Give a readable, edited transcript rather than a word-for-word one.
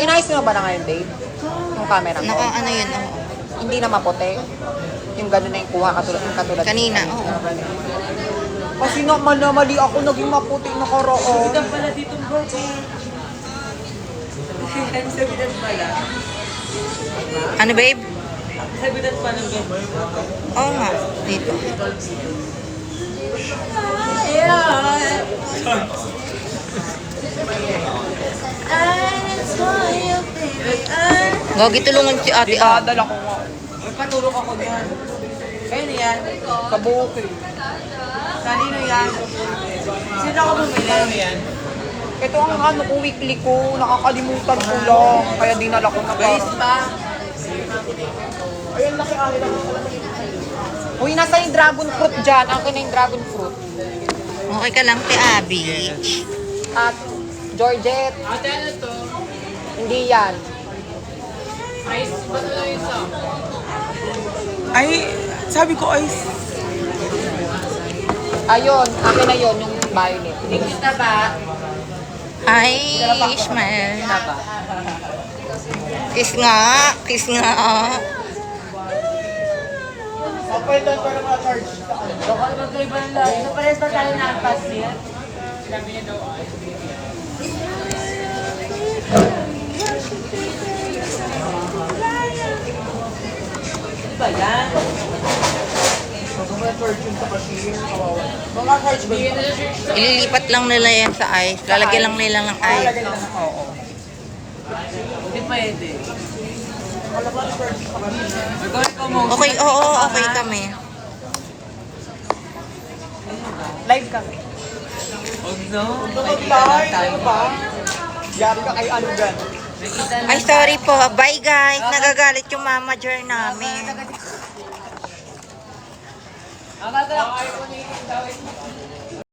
Inayos mo na ba na ngayon, Dave? Yung camera ko? Naka ano yun, oo. Hindi na maputi. Yung gano'n na yung kuha katulad. Kanina, oo. Kasi mali ako, naging maputi na koroon. Sabitan pala dito bro. Sabitan pala. Ano, babe? Sabitan pala ng Oo nga, dito. Gagi, tulungan si ate. Dinadala ko nga. May patulong ako niyan. Kayo na yan. Sa buki. Kanino yan? Sino ako bumili? Yan. Ito ang ano ko, weekly ko. Nakakalimutan ko lang. Kaya dinala ko na Guys parang. pa. Ayun, laki ahit ako. Uy, nasa yung dragon fruit dyan. Akin na yung dragon fruit. Okay ka lang, te Abby. At Georgette. Ate, ano to? Hindi yan. Ice. Ba't wala yung sa? Ay, sabi ko ice. Ayun, akin na yun, yung violet. English na ba? Hi, Ishmael. Na ba? Kiss nga, kiss nga. Kapalitan ko ng mga charge. Baka magkaiba ng lahat. So, parehas ba tayo na-pass niya? Sinabi niya daw. Ba yan? Mga charge yun sa cashier. Mga charge ba yun? Ililipat lang nila yan sa ice. Lalagyan lang nila ng ice. Oo. Hindi pwede. Magkawin ko mo. Okay, oo, okay kami. Live kami. Huwag no. Live, ano ba? Yari ka kay ano dyan. Ay, sorry po. Bye, guys. Nagagalit yung manager namin. Ang gagawin ko